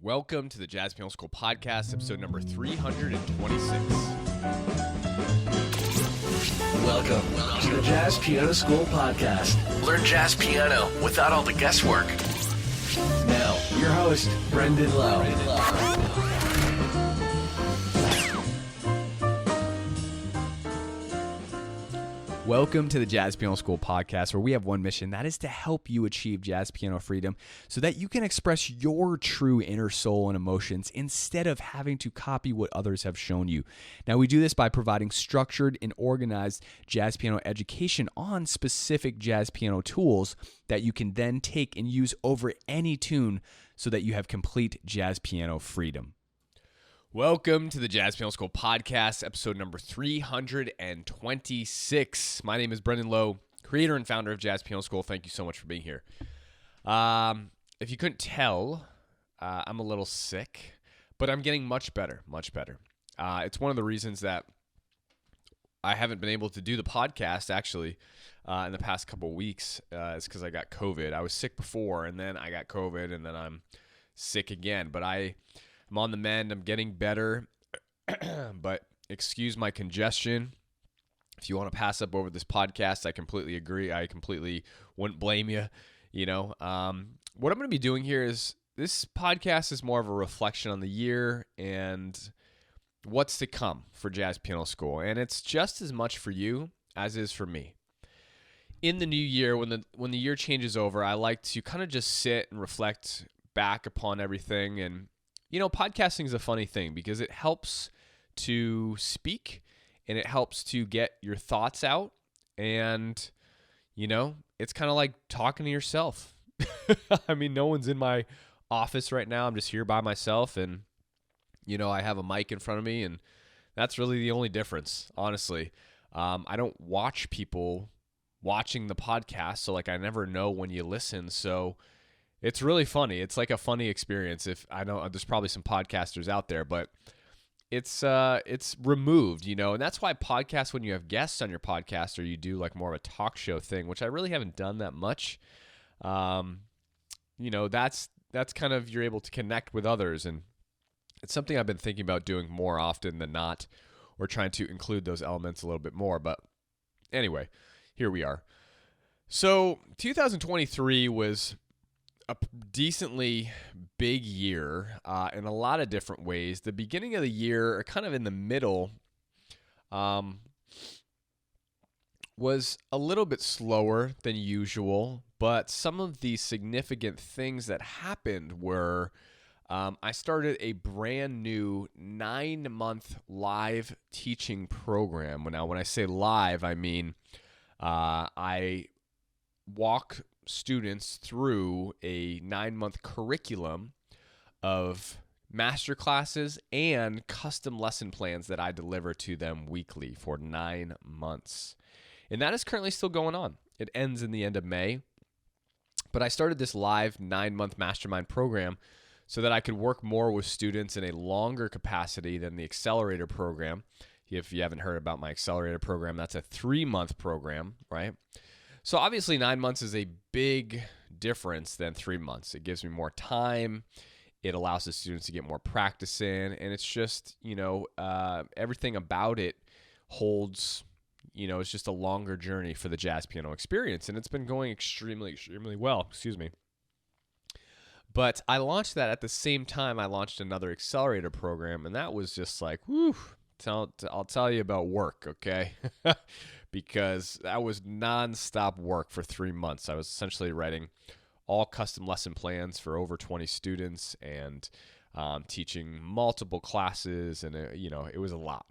Welcome to the Jazz Piano School Podcast, episode number 326. Welcome to the Jazz Piano School Podcast. Learn jazz piano without all the guesswork. Now, your host, Brendan Lowe. Welcome to the Jazz Piano School Podcast, where we have one mission, that is to help you achieve jazz piano freedom so that you can express your true inner soul and emotions instead of having to copy what others have shown you. Now, we do this by providing structured and organized jazz piano education on specific jazz piano tools that you can then take and use over any tune so that you have complete jazz piano freedom. Welcome to the Jazz Piano School Podcast, episode number 326. My name is Brendan Lowe, creator and founder of Jazz Piano School. Thank you so much for being here. If you couldn't tell, I'm a little sick, but I'm getting much better. It's one of the reasons that I haven't been able to do the podcast, actually, in the past couple of weeks, is because I got COVID. I was sick before, and then I got COVID, and then I'm sick again, but I'm on the mend. I'm getting better, but excuse my congestion. If you want to pass up over this podcast, I completely agree. I completely wouldn't blame you. What I'm going to be doing here is this podcast is more of a reflection on the year and what's to come for Jazz Piano School. And it's just as much for you as is for me. In the new year, when the year changes over, I like to kind of just sit and reflect back upon everything. And podcasting is a funny thing because it helps to speak and it helps to get your thoughts out. And, it's kind of like talking to yourself. I mean, no one's in my office right now. I'm just here by myself and, I have a mic in front of me and that's really the only difference, honestly. I don't watch people watching the podcast, so I never know when you listen. So it's really funny. It's like a funny experience. If I know there's probably some podcasters out there, but it's removed, and that's why podcasts, when you have guests on your podcast or you do more of a talk show thing, which I really haven't done that much. That's kind of, you're able to connect with others, and it's something I've been thinking about doing more often than not, or trying to include those elements a little bit more. But anyway, here we are. So 2023 was a decently big year in a lot of different ways. The beginning of the year, kind of in the middle, was a little bit slower than usual, but some of the significant things that happened were I started a brand new 9-month live teaching program. Now, when I say live, I mean I walk students through a 9-month curriculum of master classes and custom lesson plans that I deliver to them weekly for 9 months. And that is currently still going on. It ends in the end of May. But I started this live 9-month mastermind program so that I could work more with students in a longer capacity than the accelerator program. If you haven't heard about my accelerator program, that's a 3-month program, right? So obviously 9 months is a big difference than 3 months. It gives me more time. It allows the students to get more practice in. And it's just, everything about it holds, it's just a longer journey for the jazz piano experience. And it's been going extremely, extremely well. Excuse me. But I launched that at the same time I launched another accelerator program. And that was just whew, I'll tell you about work, okay? Because that was nonstop work for 3 months. I was essentially writing all custom lesson plans for over 20 students and teaching multiple classes, and it was a lot.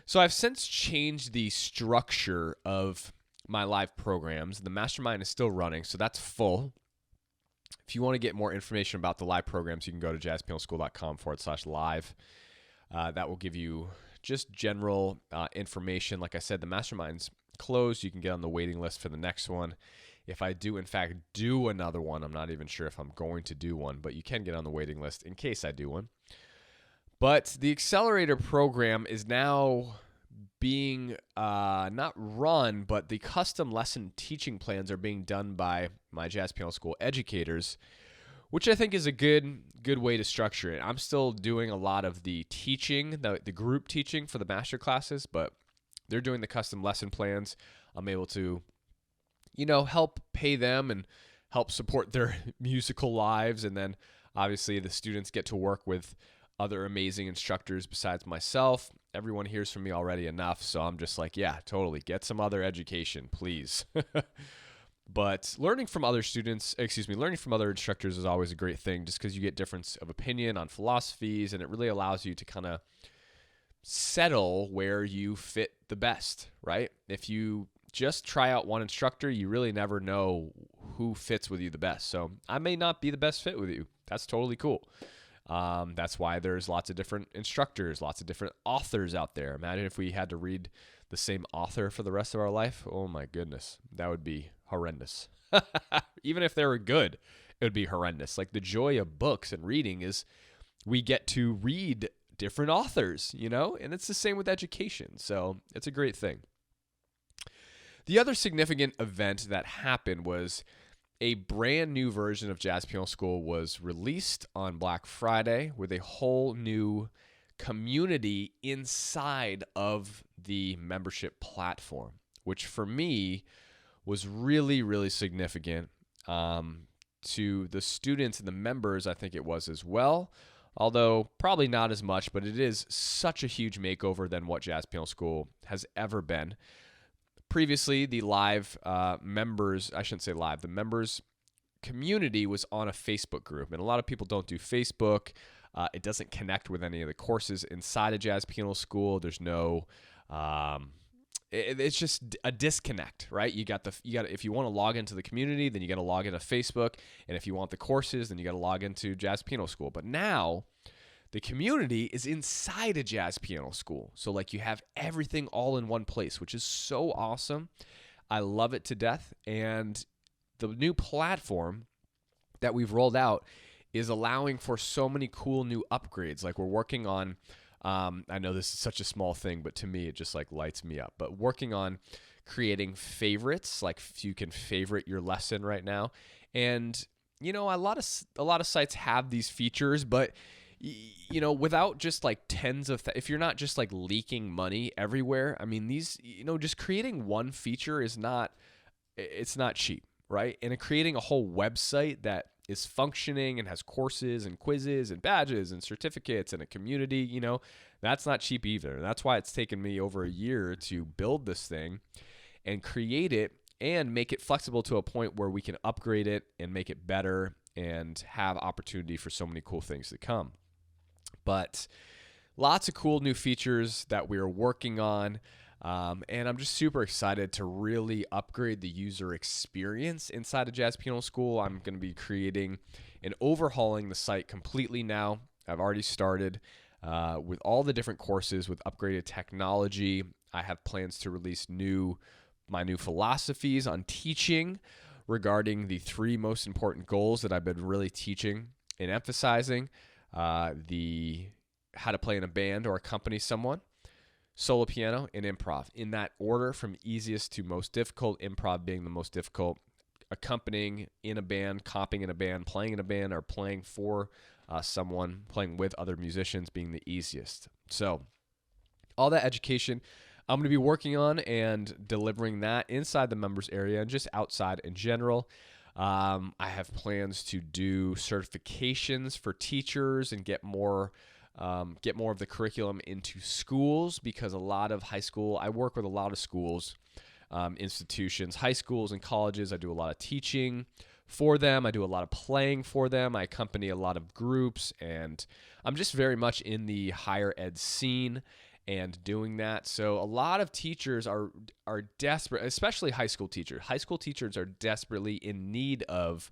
So I've since changed the structure of my live programs. The mastermind is still running, so that's full. If you want to get more information about the live programs, you can go to jazzpianoschool.com/live. That will give you just general information. Like I said, the mastermind's closed. You can get on the waiting list for the next one. If I do, in fact, do another one, I'm not even sure if I'm going to do one, but you can get on the waiting list in case I do one. But the accelerator program is now being not run, but the custom lesson teaching plans are being done by my Jazz Piano School educators, which I think is a good way to structure it. I'm still doing a lot of the teaching, the group teaching for the master classes, but they're doing the custom lesson plans. I'm able to, help pay them and help support their musical lives. And then obviously the students get to work with other amazing instructors besides myself. Everyone hears from me already enough. So I'm just like, yeah, totally. Get some other education, please. But learning from other instructors is always a great thing, just because you get difference of opinion on philosophies, and it really allows you to kind of settle where you fit the best, right? If you just try out one instructor, you really never know who fits with you the best. So I may not be the best fit with you. That's totally cool. That's why there's lots of different instructors, lots of different authors out there. Imagine if we had to read the same author for the rest of our life. Oh my goodness, that would be horrendous. Even if they were good, it would be horrendous. Like, the joy of books and reading is we get to read different authors, and it's the same with education. So it's a great thing. The other significant event that happened was a brand new version of Jazz Piano School was released on Black Friday with a whole new community inside of the membership platform, which for me was really, really significant. To the students and the members, I think it was as well, although probably not as much, but it is such a huge makeover than what Jazz Piano School has ever been. Previously, the the members community was on a Facebook group, and a lot of people don't do Facebook. It doesn't connect with any of the courses inside of Jazz Piano School. There's no, it's just a disconnect, right? You got if you want to log into the community, then you got to log into Facebook, and if you want the courses, then you got to log into Jazz Piano School. But now, the community is inside a Jazz Piano School. So like, you have everything all in one place, which is so awesome. I love it to death. And the new platform that we've rolled out is allowing for so many cool new upgrades. Like, we're working on, I know this is such a small thing, but to me, it just like lights me up. But working on creating favorites, like you can favorite your lesson right now. And, a lot of sites have these features, but without just like if you're not just like leaking money everywhere, I mean, these, just creating one feature it's not cheap, right? And creating a whole website that is functioning and has courses and quizzes and badges and certificates and a community, that's not cheap either. That's why it's taken me over a year to build this thing and create it and make it flexible to a point where we can upgrade it and make it better and have opportunity for so many cool things to come. But lots of cool new features that we're working on. And I'm just super excited to really upgrade the user experience inside of Jazz Piano School. I'm going to be creating and overhauling the site completely now. I've already started with all the different courses with upgraded technology. I have plans to release my new philosophies on teaching regarding the 3 most important goals that I've been really teaching and emphasizing. The how to play in a band or accompany someone, solo piano, and improv, in that order from easiest to most difficult, improv being the most difficult, accompanying in a band, comping in a band, playing in a band, or playing for someone, playing with other musicians being the easiest. So all that education I'm going to be working on and delivering that inside the members area and just outside in general. I have plans to do certifications for teachers and get more of the curriculum into schools, because a lot of I work with a lot of schools, institutions, high schools and colleges. I do a lot of teaching for them. I do a lot of playing for them. I accompany a lot of groups, and I'm just very much in the higher ed scene and doing that. So a lot of teachers are desperate, especially high school teachers. High school teachers are desperately in need of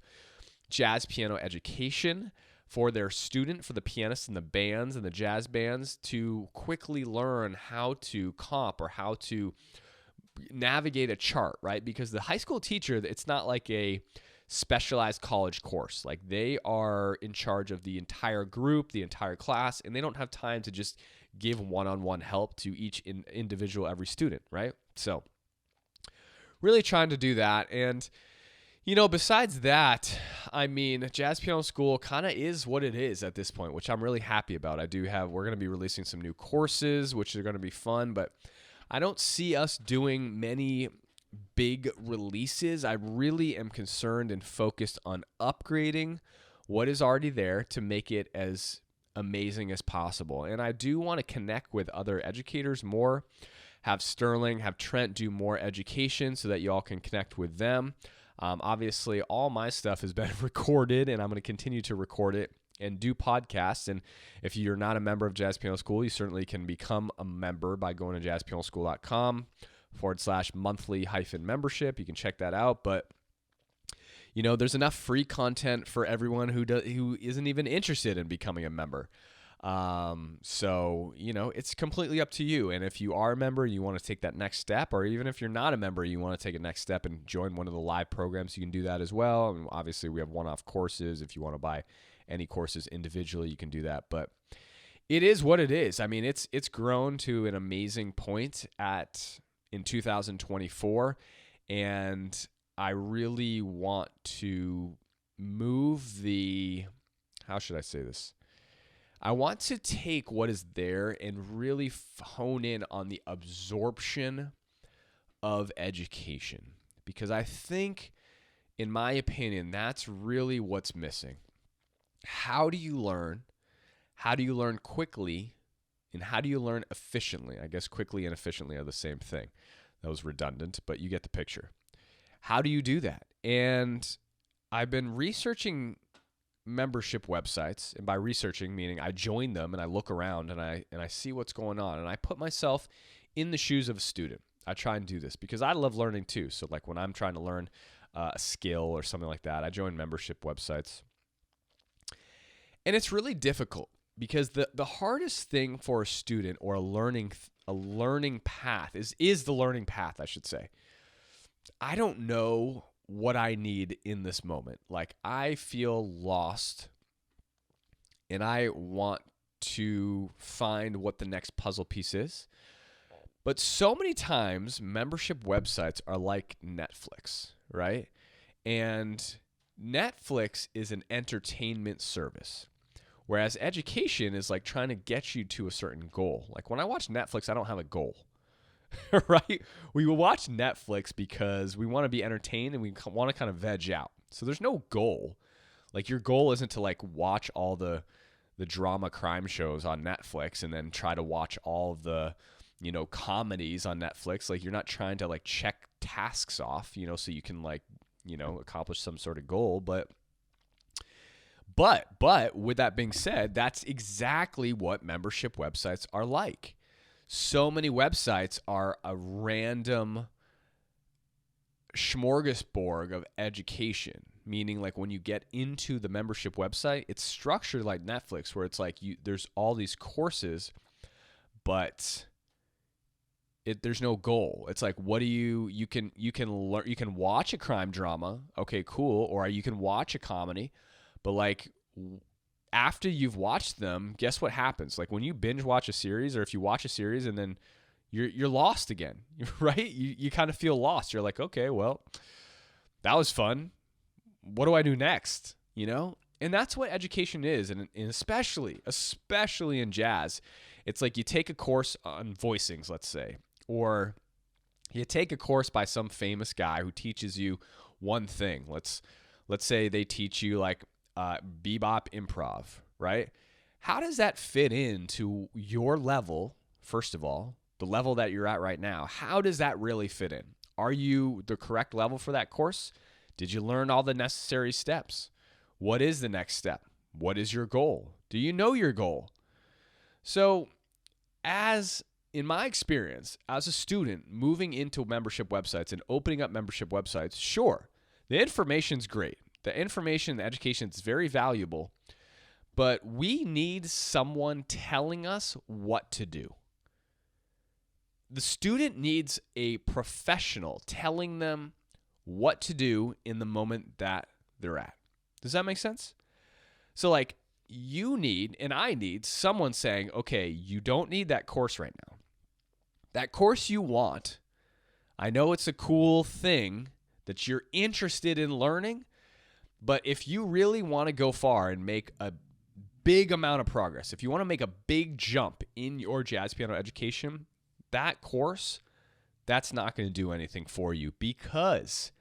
jazz piano education for their student, for the pianists and the bands and the jazz bands, to quickly learn how to comp or how to navigate a chart, right? Because the high school teacher, it's not like a specialized college course. Like, they are in charge of the entire group, the entire class, and they don't have time to just give one-on-one help to each individual, every student, right? So really trying to do that. And, Besides that, I mean, Jazz Piano School kind of is what it is at this point, which I'm really happy about. We're going to be releasing some new courses, which are going to be fun, but I don't see us doing many big releases. I really am concerned and focused on upgrading what is already there to make it as amazing as possible. And I do want to connect with other educators more, have Sterling, have Trent do more education so that you all can connect with them. Obviously, all my stuff has been recorded, and I'm going to continue to record it and do podcasts. And if you're not a member of Jazz Piano School, you certainly can become a member by going to jazzpianoschool.com/monthly-membership. You can check that out. But there's enough free content for everyone who isn't even interested in becoming a member. So it's completely up to you. And if you are a member, you want to take that next step, or even if you're not a member, you want to take a next step and join one of the live programs, you can do that as well. And obviously we have one-off courses. If you want to buy any courses individually, you can do that. But it is what it is. I mean, it's grown to an amazing point in 2024. And I really want to move how should I say this? I want to take what is there and really hone in on the absorption of education, because I think, in my opinion, that's really what's missing. How do you learn? How do you learn quickly? And how do you learn efficiently? I guess quickly and efficiently are the same thing. That was redundant, but you get the picture. How do you do that? And I've been researching membership websites, and by researching meaning I join them and I look around and I see what's going on, and I put myself in the shoes of a student. I try and do this because I love learning too. So like when I'm trying to learn a skill or something like that, I join membership websites. And it's really difficult because the hardest thing for a student or a learning path is the learning path, I should say. I don't know what I need in this moment. Like, I feel lost and I want to find what the next puzzle piece is. But so many times membership websites are like Netflix, right? And Netflix is an entertainment service, whereas education is like trying to get you to a certain goal. Like when I watch Netflix, I don't have a goal. Right? We will watch Netflix because we want to be entertained and we want to kind of veg out. So there's no goal. Like your goal isn't to like watch all the drama crime shows on Netflix and then try to watch all of the, comedies on Netflix. Like you're not trying to like check tasks off, so you can like, accomplish some sort of goal. But with that being said, that's exactly what membership websites are like. So many websites are a random smorgasbord of education, meaning like when you get into the membership website, it's structured like Netflix, where it's like there's all these courses, but there's no goal. It's like, what do you can learn, you can watch a crime drama, okay, cool, or you can watch a comedy, but like after you've watched them, guess what happens? Like when you binge watch a series, or if you watch a series and then you're lost again, right? You kind of feel lost. You're like, okay, well, that was fun. What do I do next? And that's what education is. And especially in jazz, it's like you take a course on voicings, let's say, or you take a course by some famous guy who teaches you one thing. Let's say they teach you like bebop improv, right? How does that fit into your level, first of all, the level that you're at right now? How does that really fit in? Are you the correct level for that course? Did you learn all the necessary steps? What is the next step? What is your goal? Do you know your goal? So, in my experience, as a student moving into membership websites and opening up membership websites, sure, the information's great. The information, the education is very valuable, but we need someone telling us what to do. The student needs a professional telling them what to do in the moment that they're at. Does that make sense? So like you need, and I need someone saying, okay, you don't need that course right now. That course you want, I know it's a cool thing that you're interested in learning. But if you really want to go far and make a big amount of progress, if you want to make a big jump in your jazz piano education, that course, that's not going to do anything for you, because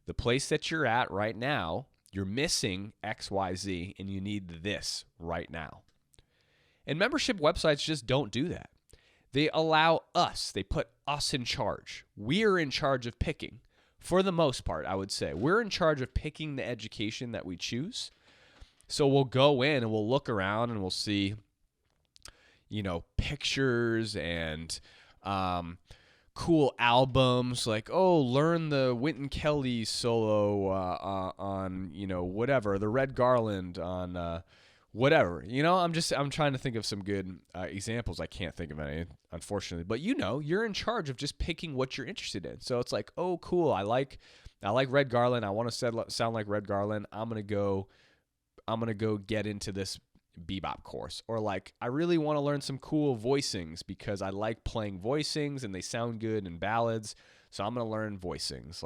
the place that you're at right now, you're missing XYZ and you need this right now. And membership websites just don't do that. They allow us, they put us in charge. We're in charge of picking. For the most part, I would say. We're in charge of picking the education that we choose. So we'll go in and we'll look around and we'll see, pictures and cool albums, like, oh, learn the Wynton Kelly solo on, whatever, the Red Garland on whatever. I'm trying to think of some good examples. I can't think of any, unfortunately. But you're in charge of just picking what you're interested in. So it's like, oh, cool, I like Red Garland. I want to sound like Red Garland. I'm gonna go get into this bebop course. Or like, I really want to learn some cool voicings because I like playing voicings and they sound good in ballads. So I'm gonna learn voicings.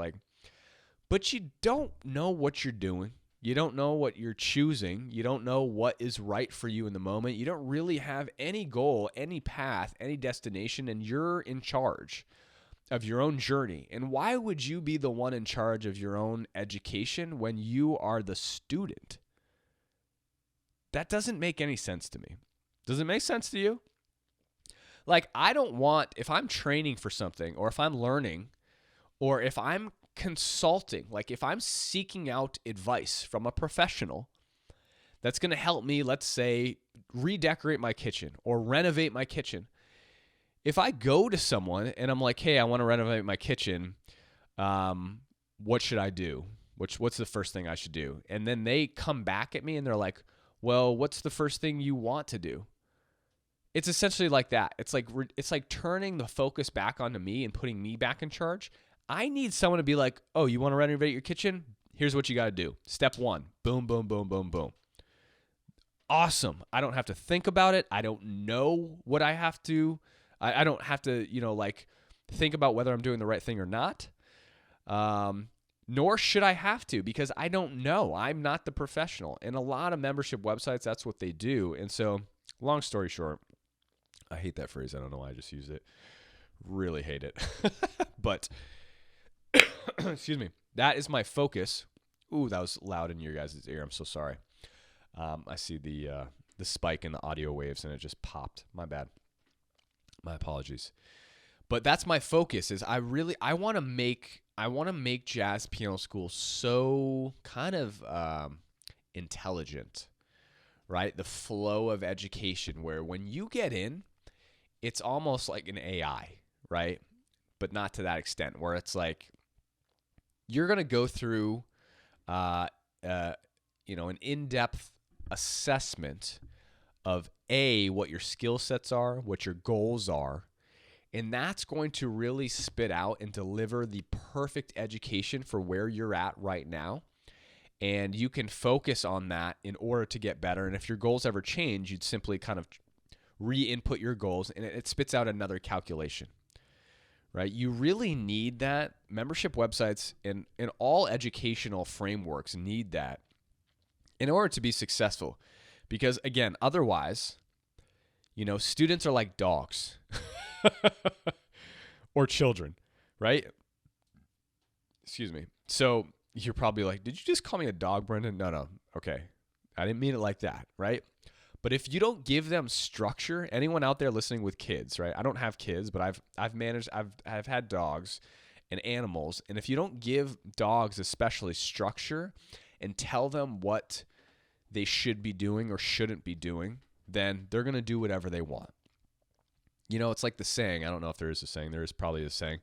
But you don't know what you're doing. You don't know what you're choosing. You don't know what is right for you in the moment. You don't really have any goal, any path, any destination, and you're in charge of your own journey. And why would you be the one in charge of your own education when you are the student? That doesn't make any sense to me. Does it make sense to you? Like, I don't want, if I'm training for something, or if I'm learning, or if I'm consulting, like if I'm seeking out advice from a professional that's going to help me, let's say, redecorate my kitchen or renovate my kitchen. If I go to someone and I'm like, hey, I want to renovate my kitchen, what should I do? What's the first thing I should do? And then they come back at me and they're like, well, what's the first thing you want to do? It's essentially like that. It's like turning the focus back onto me and putting me back in charge. I need someone to be like, oh, you want to renovate your kitchen? Here's what you got to do. Step 1, boom, boom, boom, boom, boom. Awesome. I don't have to think about it. I don't know what I have to. I don't have to, think about whether I'm doing the right thing or not. Nor should I have to, because I don't know. I'm not the professional. And a lot of membership websites, that's what they do. And so, long story short, I hate that phrase. I don't know why I just used it. Really hate it. But excuse me. That is my focus. Ooh, that was loud in your guys' ear. I'm so sorry. I see the spike in the audio waves and it just popped. My bad. My apologies. But that's my focus. Is I want to make jazz piano school so kind of intelligent, right? The flow of education where when you get in, it's almost like an AI, right? But not to that extent, where it's like you're going to go through an in-depth assessment of what your skill sets are, what your goals are, and that's going to really spit out and deliver the perfect education for where you're at right now. And you can focus on that in order to get better. And if your goals ever change, you'd simply kind of re-input your goals and it spits out another calculation, right? You really need that. Membership websites and all educational frameworks need that in order to be successful. Because again, otherwise, students are like dogs or children, right? Excuse me. So you're probably like, did you just call me a dog, Brendan? No. Okay. I didn't mean it like that, right? But if you don't give them structure, anyone out there listening with kids, right? I don't have kids, but I've had dogs and animals. And if you don't give dogs especially structure and tell them what they should be doing or shouldn't be doing, then they're going to do whatever they want. It's like the saying, I don't know if there is a saying, there is probably a saying,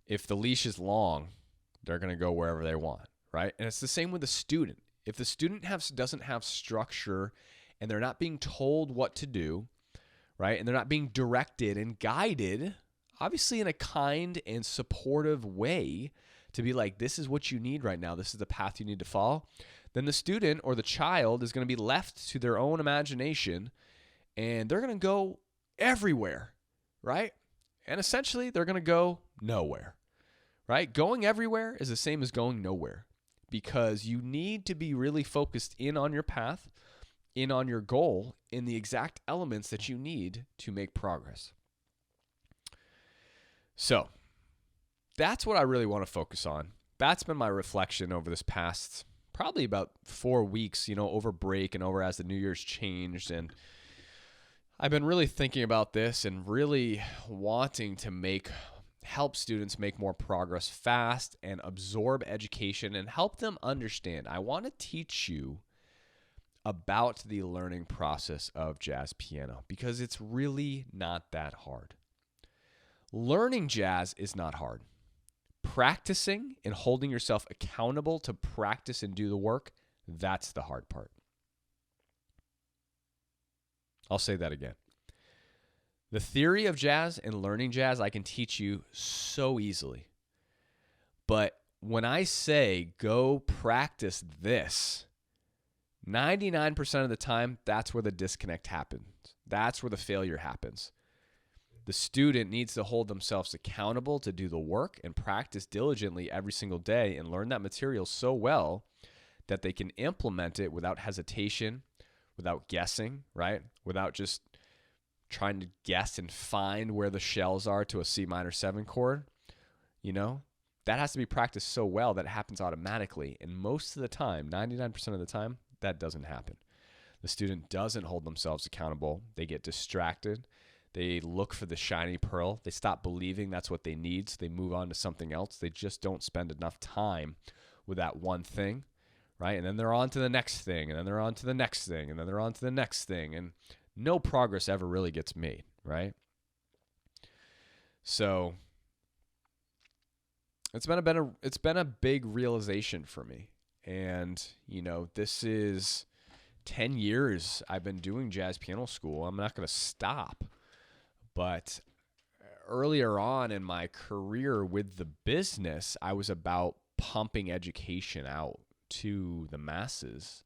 if the leash is long, they're going to go wherever they want, right? And it's the same with the student. If the student doesn't have structure and they're not being told what to do, right? And they're not being directed and guided, obviously in a kind and supportive way to be like, this is what you need right now. This is the path you need to follow. Then the student or the child is going to be left to their own imagination and they're going to go everywhere, right? And essentially they're going to go nowhere, right? Going everywhere is the same as going nowhere, because you need to be really focused in on your path, in on your goal, in the exact elements that you need to make progress. So that's what I really want to focus on. That's been my reflection over this past probably about 4 weeks, over break and over as the New Year's changed. And I've been really thinking about this and really wanting to help students make more progress fast and absorb education and help them understand. I want to teach you about the learning process of jazz piano because it's really not that hard. Learning jazz is not hard. Practicing and holding yourself accountable to practice and do the work, that's the hard part. I'll say that again. The theory of jazz and learning jazz, I can teach you so easily. But when I say go practice this, 99% of the time, that's where the disconnect happens. That's where the failure happens. The student needs to hold themselves accountable to do the work and practice diligently every single day and learn that material so well that they can implement it without hesitation, without guessing, right? Without just trying to guess and find where the shells are to a C minor 7 chord. That has to be practiced so well that it happens automatically. And most of the time, 99% of the time, that doesn't happen. The student doesn't hold themselves accountable. They get distracted. They look for the shiny pearl. They stop believing that's what they need, so they move on to something else. They just don't spend enough time with that one thing, right? And then they're on to the next thing, and then they're on to the next thing, and then they're on to the next thing, and no progress ever really gets made, right? So it's been a big realization for me. And, this is 10 years I've been doing jazz piano school. I'm not going to stop. But earlier on in my career with the business, I was about pumping education out to the masses.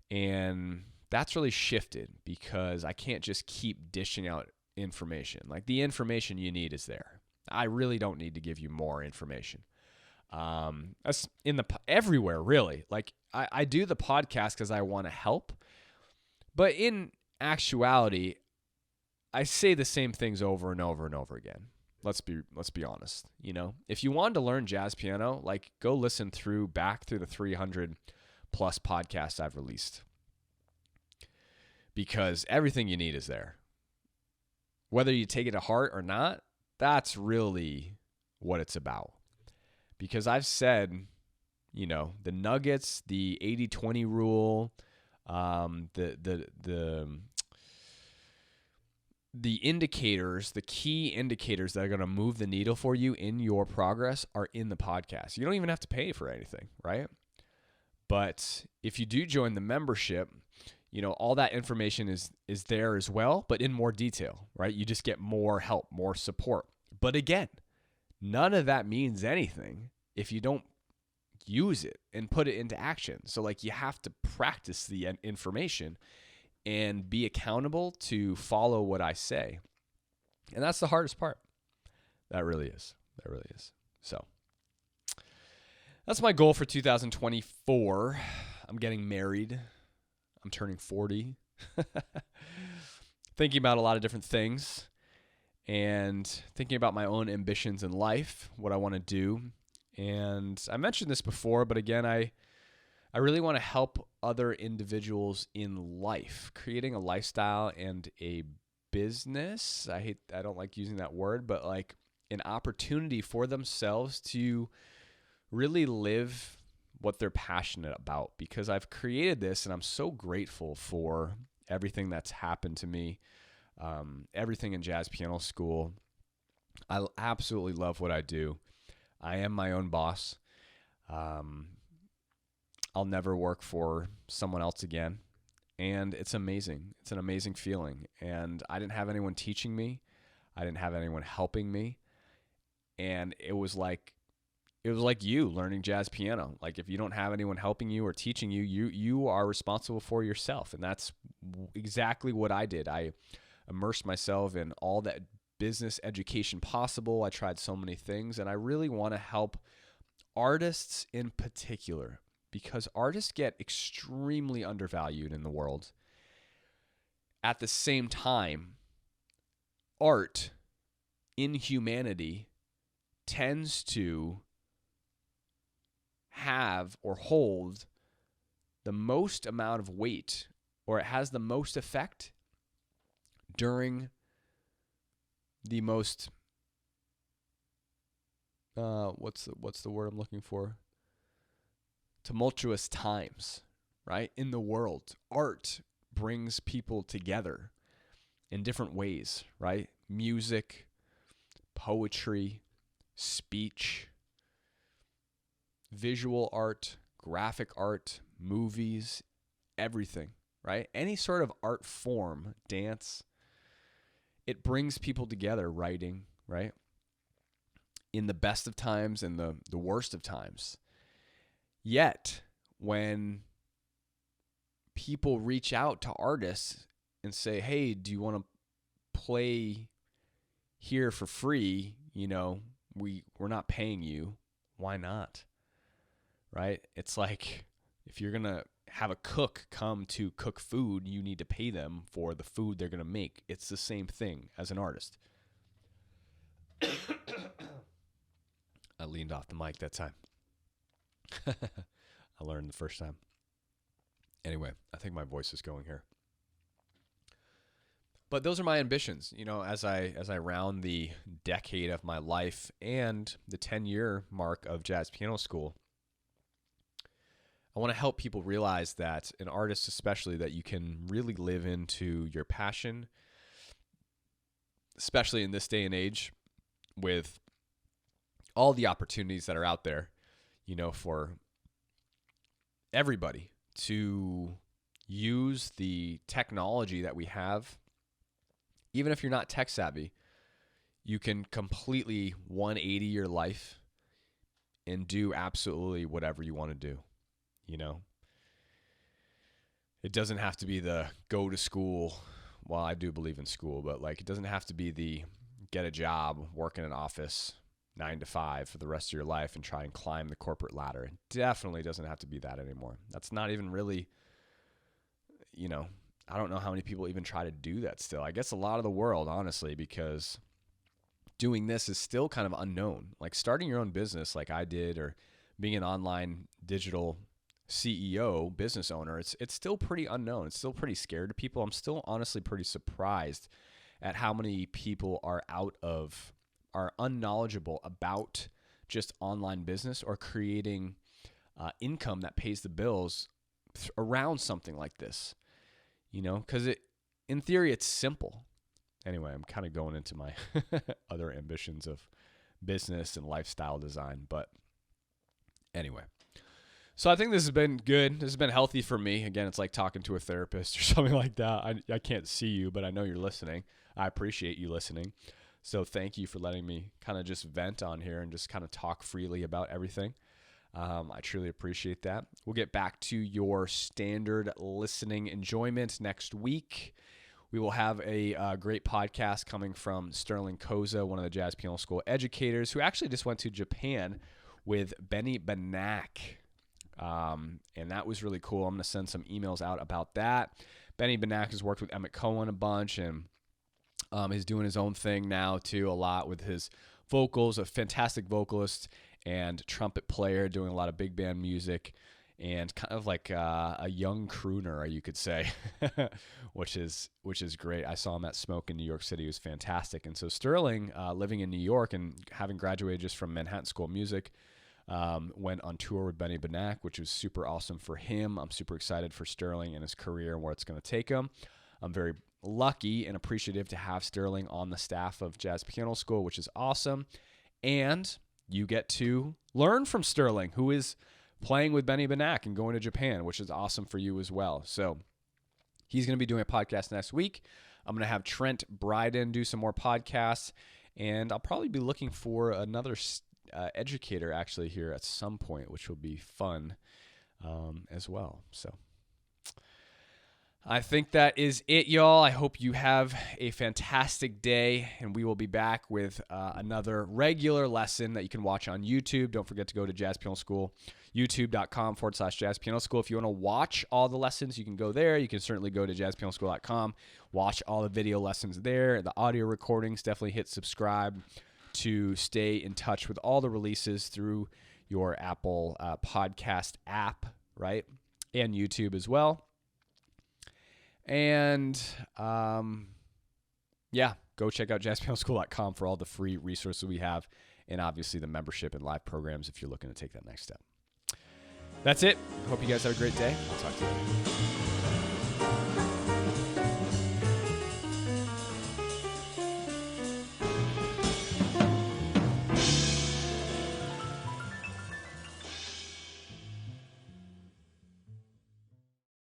And that's really shifted because I can't just keep dishing out information. Like, the information you need is there. I really don't need to give you more information. That's everywhere, really. Like, I do the podcast because I want to help. But in actuality, I say the same things over and over and over again. Let's be honest. If you wanted to learn jazz piano, go listen back through the 300 plus podcasts I've released, because everything you need is there. Whether you take it to heart or not, that's really what it's about. Because I've said, the nuggets, the 80-20 rule, the indicators, the key indicators that are going to move the needle for you in your progress are in the podcast. You don't even have to pay for anything, right? But if you do join the membership, all that information is there as well, but in more detail, right? You just get more help, more support. But again, none of that means anything if you don't use it and put it into action. So you have to practice the information and be accountable to follow what I say. And that's the hardest part. That really is. So that's my goal for 2024. I'm getting married. I'm turning 40. Thinking about a lot of different things and thinking about my own ambitions in life, what I want to do. And I mentioned this before, but again, I really want to help other individuals in life, creating a lifestyle and a business. I don't like using that word, but an opportunity for themselves to really live what they're passionate about, because I've created this and I'm so grateful for everything that's happened to me, everything in jazz piano school. I absolutely love what I do. I am my own boss. I'll never work for someone else again. And it's amazing. It's an amazing feeling. And I didn't have anyone teaching me. I didn't have anyone helping me. And it was like you learning jazz piano. If you don't have anyone helping you or teaching you, you are responsible for yourself. And that's exactly what I did. I immersed myself in all that business education possible. I tried so many things, and I really want to help artists in particular, because artists get extremely undervalued in the world. At the same time, art in humanity tends to have or hold the most amount of weight, or it has the most effect during the most what's the word I'm looking for? Tumultuous times, right? In the world, art brings people together in different ways, right? Music, poetry, speech, visual art, graphic art, movies, everything, right? Any sort of art form, dance, it brings people together, writing, right? In the best of times and the worst of times. Yet, when people reach out to artists and say, hey, do you want to play here for free? You know, we're not paying you. Why not? Right? It's like, if you're going to have a cook come to cook food, you need to pay them for the food they're going to make. It's the same thing as an artist. I leaned off the mic that time. I learned the first time. Anyway, I think my voice is going here. But those are my ambitions, you know, as I round the decade of my life and the 10-year mark of jazz piano school. I want to help people realize that, an artist especially, that you can really live into your passion, especially in this day and age with all the opportunities that are out there, you know, for everybody to use the technology that we have. Even if you're not tech savvy, you can completely 180 your life and do absolutely whatever you want to do. You know, it doesn't have to be the go to school. Well, I do believe in school, but like, it doesn't have to be the get a job, work in an office 9 to 5 for the rest of your life and try and climb the corporate ladder. It definitely doesn't have to be that anymore. That's not even really, you know, I don't know how many people even try to do that still. I guess a lot of the world, honestly, because doing this is still kind of unknown. Like starting your own business like I did, or being an online digital CEO, business owner, it's still pretty unknown. It's still pretty scary to people. I'm still honestly pretty surprised at how many people are unknowledgeable about just online business or creating income that pays the bills around something like this. You know, because in theory, it's simple. Anyway, I'm kind of going into my other ambitions of business and lifestyle design. But anyway, so I think this has been good. This has been healthy for me. Again, it's like talking to a therapist or something like that. I can't see you, but I know you're listening. I appreciate you listening. So thank you for letting me kind of just vent on here and just kind of talk freely about everything. I truly appreciate that. We'll get back to your standard listening enjoyment next week. We will have a great podcast coming from Sterling Koza, one of the Jazz Piano School educators, who actually just went to Japan with Benny Benak. And that was really cool. I'm going to send some emails out about that. Benny Benak has worked with Emmett Cohen a bunch, and he's doing his own thing now too, a lot with his vocals, a fantastic vocalist and trumpet player, doing a lot of big band music, and kind of like a young crooner, you could say, which is great. I saw him at Smoke in New York City. It was fantastic. And so Sterling, living in New York and having graduated just from Manhattan School of Music, went on tour with Benny Benak, which was super awesome for him. I'm super excited for Sterling and his career and where it's going to take him. I'm very lucky and appreciative to have Sterling on the staff of Jazz Piano School, which is awesome. And you get to learn from Sterling, who is playing with Benny Benak and going to Japan, which is awesome for you as well. So he's going to be doing a podcast next week. I'm going to have Trent Bryden do some more podcasts, and I'll probably be looking for another educator actually here at some point, which will be fun as well. So I think that is it, y'all. I hope you have a fantastic day, and we will be back with another regular lesson that you can watch on YouTube. Don't forget to go to Jazz Piano School, youtube.com/Jazz Piano School. If you want to watch all the lessons, you can go there. You can certainly go to jazzpianoschool.com, watch all the video lessons there, the audio recordings. Definitely hit subscribe to stay in touch with all the releases through your Apple podcast app, right? And YouTube as well. And, go check out jazzpianoschool.com for all the free resources we have, and obviously the membership and live programs if you're looking to take that next step. That's it. Hope you guys have a great day. I'll talk to you later.